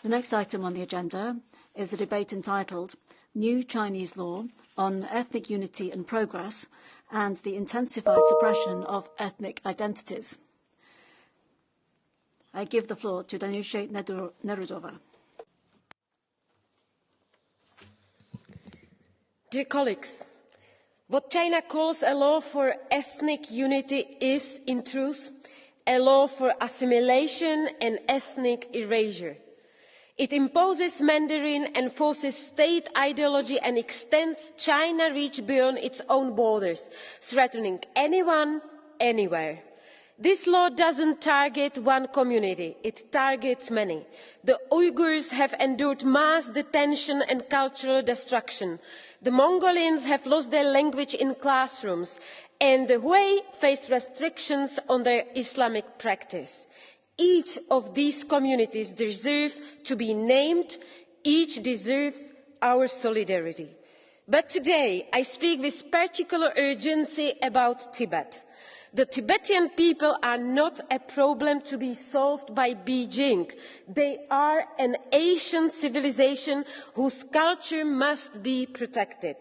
The next item on the agenda is a debate entitled New Chinese Law on Ethnic Unity and Progress and the Intensified Suppression of Ethnic Identities. I give the floor to Danusia Nerudova. Dear colleagues, what China calls a law for ethnic unity is, in truth, a law for assimilation and ethnic erasure. It imposes Mandarin and forces state ideology and extends China reach beyond its own borders, threatening anyone, anywhere. This law doesn't target one community, it targets many. The Uyghurs have endured mass detention and cultural destruction. The Mongolians have lost their language in classrooms, and the Hui face restrictions on their Islamic practice. Each of these communities deserves to be named, each deserves our solidarity. But today I speak with particular urgency about Tibet. The Tibetan people are not a problem to be solved by Beijing. They are an Asian civilization whose culture must be protected.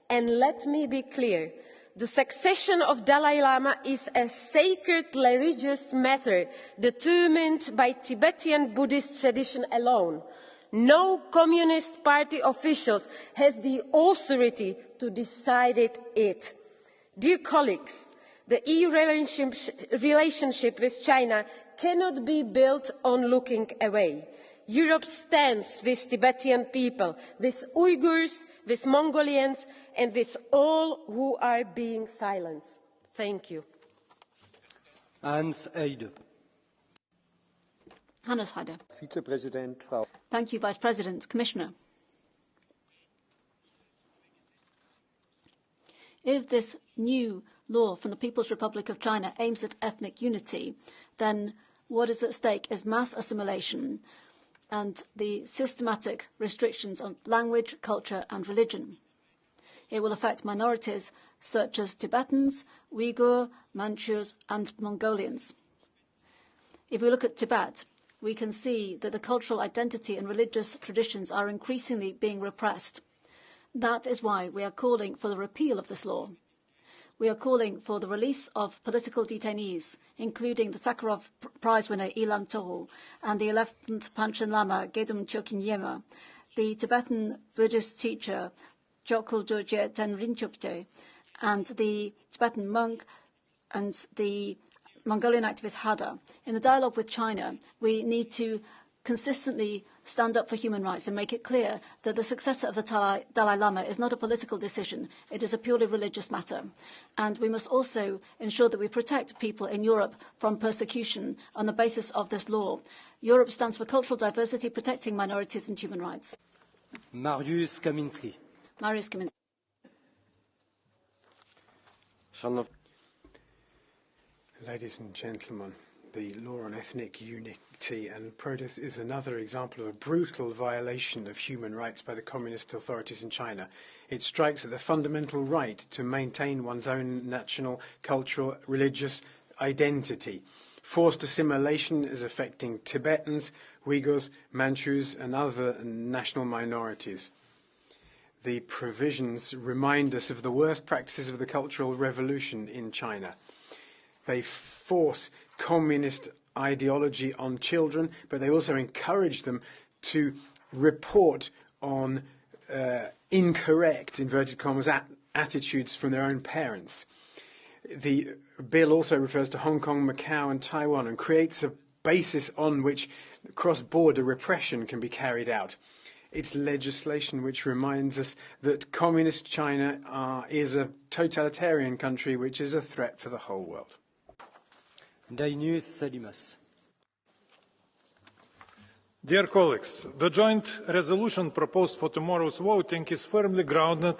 And let me be clear. The succession of Dalai Lama is a sacred religious matter determined by Tibetan Buddhist tradition alone. No Communist Party officials has the authority to decide it. Dear colleagues, the EU relationship with China cannot be built on looking away. Europe stands with Tibetan people, with Uyghurs, with Mongolians, and with all who are being silenced. Thank you. Hannes Eide. Hannes Heide. Vizepräsident, Frau. Thank you, Vice President. Commissioner. If this new law from the People's Republic of China aims at ethnic unity, then what is at stake is mass assimilation and the systematic restrictions on language, culture and religion. It will affect minorities such as Tibetans, Uyghur, Manchus and Mongolians. If we look at Tibet, we can see that the cultural identity and religious traditions are increasingly being repressed. That is why we are calling for the repeal of this law. We are calling for the release of political detainees, including the Sakharov Prize winner Ilam Tohol and the 11th Panchen Lama Gedum Chokin Yema, the Tibetan Buddhist teacher Chokul Dorje Tenrin Chupte, and the Tibetan monk and the Mongolian activist Hada. In the dialogue with China, we need to consistently stand up for human rights and make it clear that the successor of the Dalai Lama is not a political decision, it is a purely religious matter. And we must also ensure that we protect people in Europe from persecution on the basis of this law. Europe stands for cultural diversity, protecting minorities and human rights. Mariusz Kaminski. Mariusz Kaminski. Ladies and gentlemen, the law on ethnic unity and progress is another example of a brutal violation of human rights by the communist authorities in China. It strikes at the fundamental right to maintain one's own national, cultural, religious identity. Forced assimilation is affecting Tibetans, Uyghurs, Manchus and other national minorities. The provisions remind us of the worst practices of the Cultural Revolution in China. They force communist ideology on children, but they also encourage them to report on incorrect, inverted commas, attitudes from their own parents. The bill also refers to Hong Kong, Macau and Taiwan and creates a basis on which cross-border repression can be carried out. It's legislation which reminds us that communist China is a totalitarian country which is a threat for the whole world. Dainius Salimas. Dear colleagues, the joint resolution proposed for tomorrow's voting is firmly grounded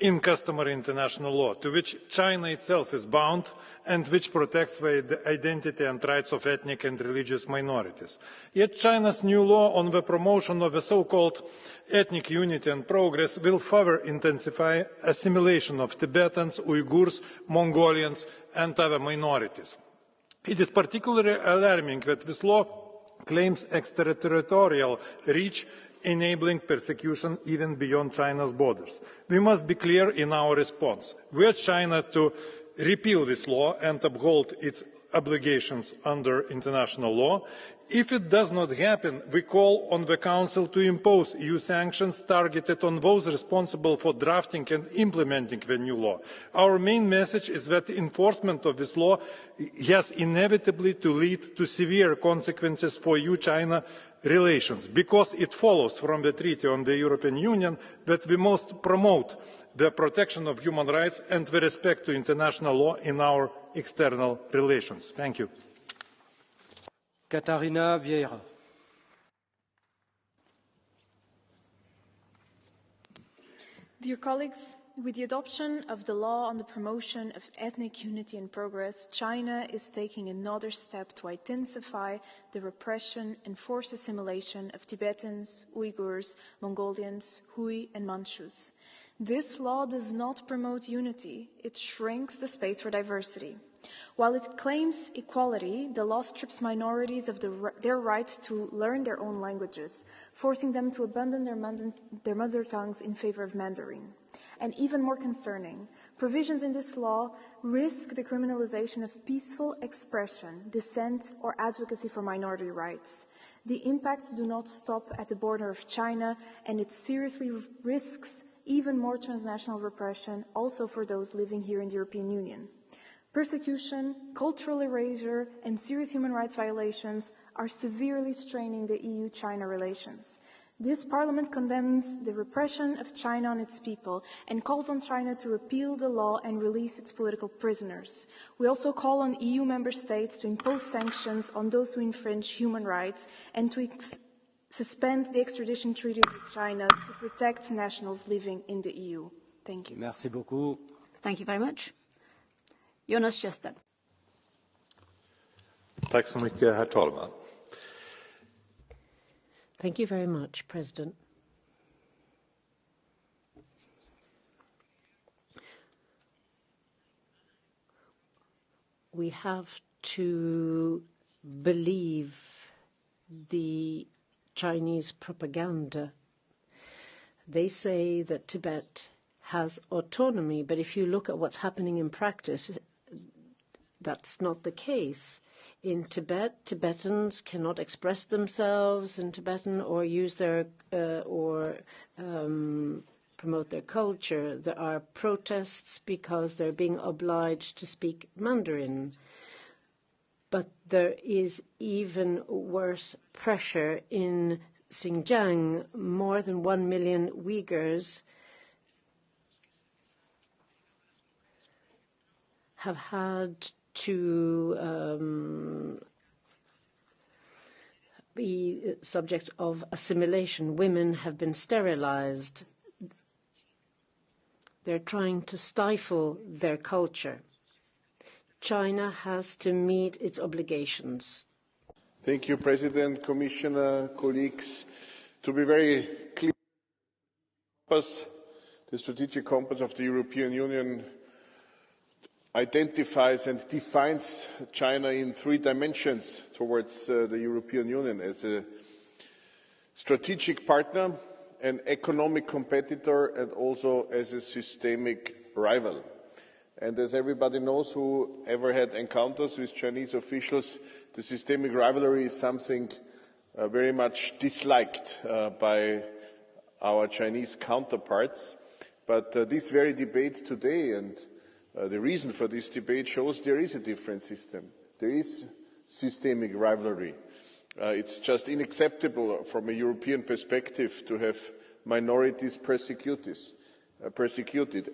in customary international law, to which China itself is bound and which protects the identity and rights of ethnic and religious minorities. Yet China's new law on the promotion of the so-called ethnic unity and progress will further intensify assimilation of Tibetans, Uyghurs, Mongolians and other minorities. It is particularly alarming that this law claims extraterritorial reach, enabling persecution even beyond China's borders. We must be clear in our response. We urge China to repeal this law and uphold its obligations under international law. If it does not happen, we call on the Council to impose EU sanctions targeted on those responsible for drafting and implementing the new law. Our main message is that enforcement of this law has inevitably to lead to severe consequences for EU-China relations, because it follows from the Treaty on the European Union that we must promote the protection of human rights and the respect to international law in our external relations. Thank you. Catarina Vieira. Dear colleagues, with the adoption of the law on the promotion of ethnic unity and progress, China is taking another step to intensify the repression and forced assimilation of Tibetans, Uyghurs, Mongolians, Hui and Manchus. This law does not promote unity, it shrinks the space for diversity. While it claims equality, the law strips minorities of their right to learn their own languages, forcing them to abandon their mother tongues in favor of Mandarin. And even more concerning, provisions in this law risk the criminalization of peaceful expression, dissent, or advocacy for minority rights. The impacts do not stop at the border of China, and it seriously risks even more transnational repression also for those living here in the European Union. Persecution, cultural erasure, and serious human rights violations are severely straining the EU-China relations. This Parliament condemns the repression of China on its people and calls on China to repeal the law and release its political prisoners. We also call on EU member states to impose sanctions on those who infringe human rights and to suspend the extradition treaty with China to protect nationals living in the EU. Thank you. Merci beaucoup. Thank you very much. Jonas Sjöstedt. Tack så mycket, herr talman. Thank you very much, President. We have to believe the Chinese propaganda. They say that Tibet has autonomy, but if you look at what's happening in practice, that's not the case. In Tibet, Tibetans cannot express themselves in Tibetan or use their promote their culture. There are protests because they're being obliged to speak Mandarin. But there is even worse pressure in Xinjiang. More than 1 million Uyghurs have had to be subject of assimilation. Women have been sterilized. They're trying to stifle their culture. China has to meet its obligations. Thank you, President, Commissioner, colleagues. To be very clear, the strategic compass of the European Union identifies and defines China in 3 dimensions towards the European Union: as a strategic partner, an economic competitor, and also as a systemic rival. And as everybody knows who ever had encounters with Chinese officials, the systemic rivalry is something very much disliked by our Chinese counterparts. But this very debate today and the reason for this debate shows there is a different system. There is systemic rivalry. It's just unacceptable from a European perspective to have minorities persecuted.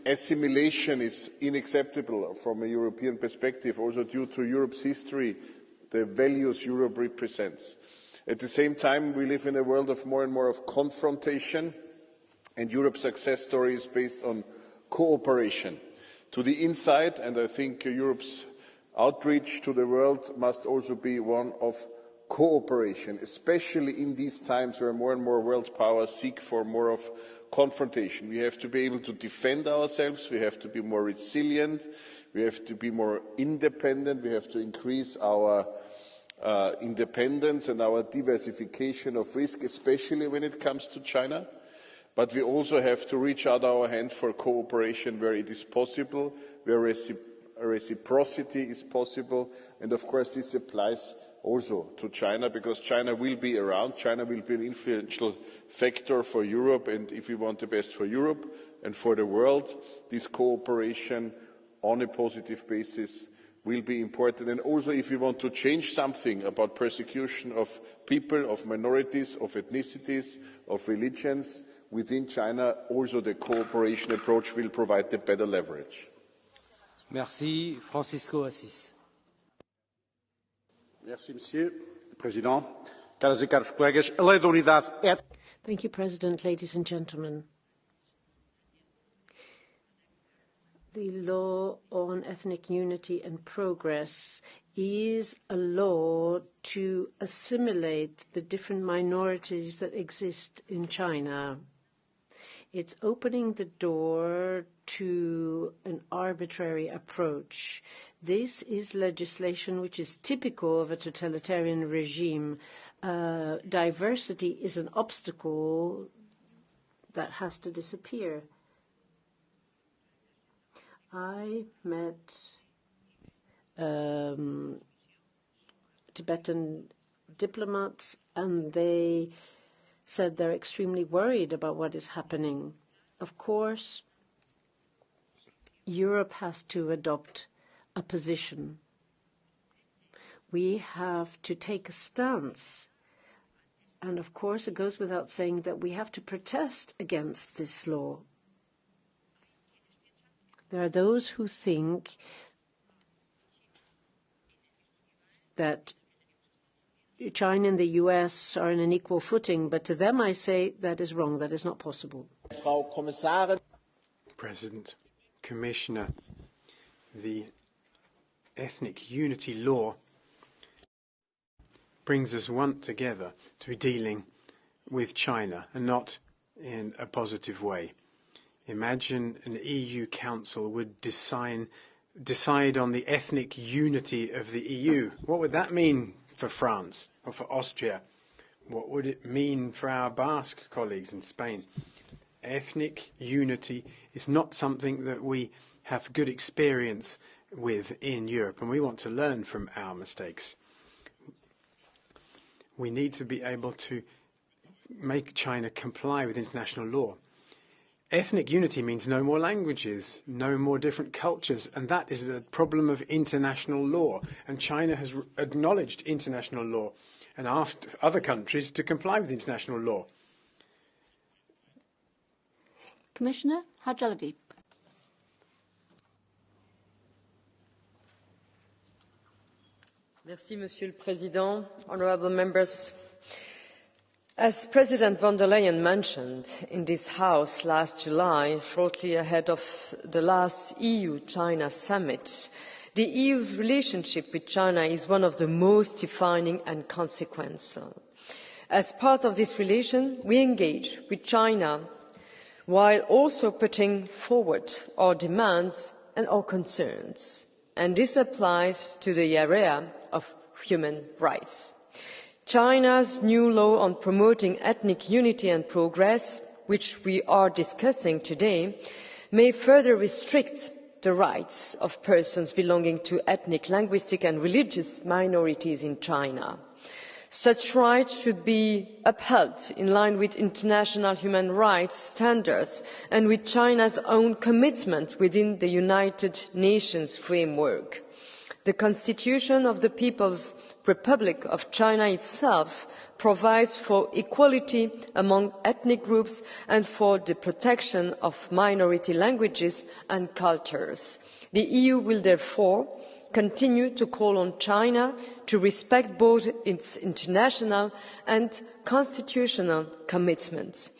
Assimilation is unacceptable from a European perspective, also due to Europe's history, the values Europe represents. At the same time, we live in a world of more and more of confrontation, and Europe's success story is based on cooperation to the inside, and I think Europe's outreach to the world must also be one of cooperation, especially in these times where more and more world powers seek for more of confrontation. We have to be able to defend ourselves, we have to be more resilient, we have to be more independent, we have to increase our independence and our diversification of risk, especially when it comes to China. But we also have to reach out our hand for cooperation where it is possible, where reciprocity is possible. And of course, this applies also to China, because China will be around. China will be an influential factor for Europe. And if we want the best for Europe and for the world, this cooperation on a positive basis will be important. And also, if we want to change something about persecution of people, of minorities, of ethnicities, of religions within China, also the cooperation approach will provide the better leverage. Merci. Francisco Assis. Merci, Monsieur le Président. Caras e caros colegas, a Lei da Unidade Étnica. Thank you, President, ladies and gentlemen. The law on ethnic unity and progress is a law to assimilate the different minorities that exist in China. It's opening the door to an arbitrary approach. This is legislation which is typical of a totalitarian regime. Diversity is an obstacle that has to disappear. I met Tibetan diplomats, and they said they're extremely worried about what is happening. Of course, Europe has to adopt a position. We have to take a stance. And of course, it goes without saying that we have to protest against this law. There are those who think that China and the US are on an equal footing, but to them I say that is wrong. That is not possible. Frau Kommissarin. President, Commissioner, the ethnic unity law brings us once together to be dealing with China, and not in a positive way. Imagine an EU Council would decide on the ethnic unity of the EU. What would that mean for France or for Austria? What would it mean for our Basque colleagues in Spain? Ethnic unity is not something that we have good experience with in Europe, and we want to learn from our mistakes. We need to be able to make China comply with international law. Ethnic unity means no more languages, no more different cultures, and that is a problem of international law. And China has acknowledged international law and asked other countries to comply with international law. Commissioner Hajjalabi. Merci, Monsieur le Président, honourable members. As President von der Leyen mentioned in this House last July, shortly ahead of the last EU-China summit, the EU's relationship with China is one of the most defining and consequential. As part of this relation, we engage with China while also putting forward our demands and our concerns. And this applies to the area of human rights. China's new law on promoting ethnic unity and progress, which we are discussing today, may further restrict the rights of persons belonging to ethnic, linguistic and religious minorities in China. Such rights should be upheld in line with international human rights standards and with China's own commitment within the United Nations framework. The Constitution of the People's Republic of China itself provides for equality among ethnic groups and for the protection of minority languages and cultures. The EU will therefore continue to call on China to respect both its international and constitutional commitments.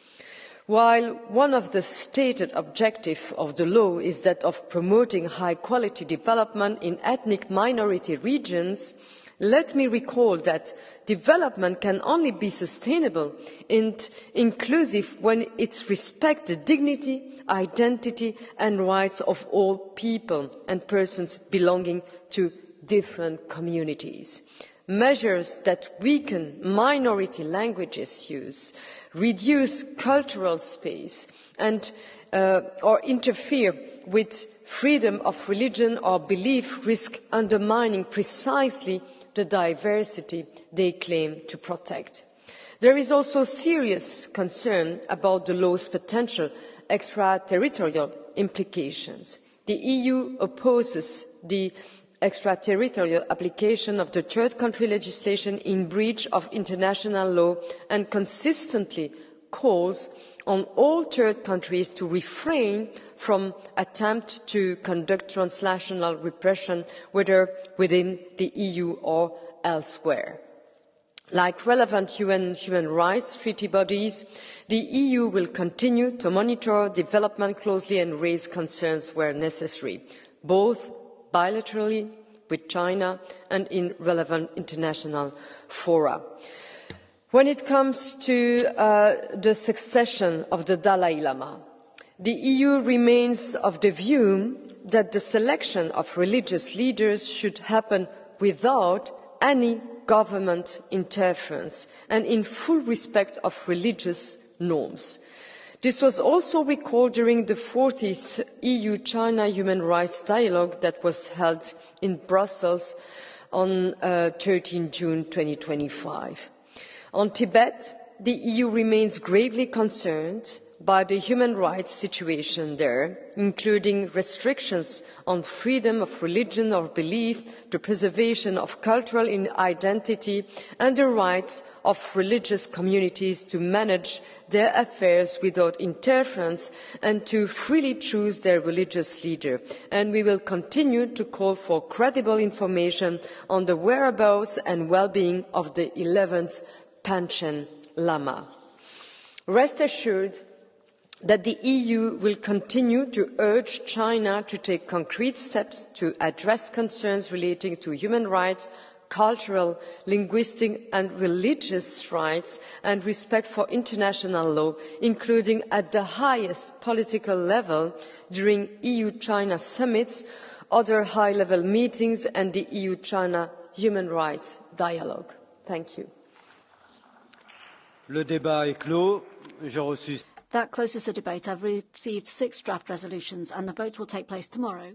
While one of the stated objectives of the law is that of promoting high-quality development in ethnic minority regions, let me recall that development can only be sustainable and inclusive when it respects the dignity, identity and rights of all people and persons belonging to different communities. measures that weaken minority languages' use, reduce cultural space, and or interfere with freedom of religion or belief risk undermining precisely the diversity they claim to protect. There is also serious concern about the law's potential extraterritorial implications. The EU opposes the extraterritorial application of the third country legislation in breach of international law and consistently calls on all third countries to refrain from attempts to conduct transnational repression, whether within the EU or elsewhere. Like relevant UN human rights treaty bodies, the EU will continue to monitor development closely and raise concerns where necessary, both bilaterally with China and in relevant international fora. When it comes to the succession of the Dalai Lama, the EU remains of the view that the selection of religious leaders should happen without any government interference and in full respect of religious norms. This was also recalled during the 40th EU-China human rights dialogue that was held in Brussels on 13 June 2025. On Tibet, the EU remains gravely concerned by the human rights situation there, including restrictions on freedom of religion or belief, the preservation of cultural identity and the rights of religious communities to manage their affairs without interference and to freely choose their religious leader. And we will continue to call for credible information on the whereabouts and well-being of the 11th Panchen Lama. Rest assured that the EU will continue to urge China to take concrete steps to address concerns relating to human rights, cultural, linguistic and religious rights and respect for international law, including at the highest political level during EU-China summits, other high-level meetings and the EU-China human rights dialogue. Thank you. Le débat est clos. J'ai reçu That closes the debate. I've received 6 draft resolutions and the vote will take place tomorrow.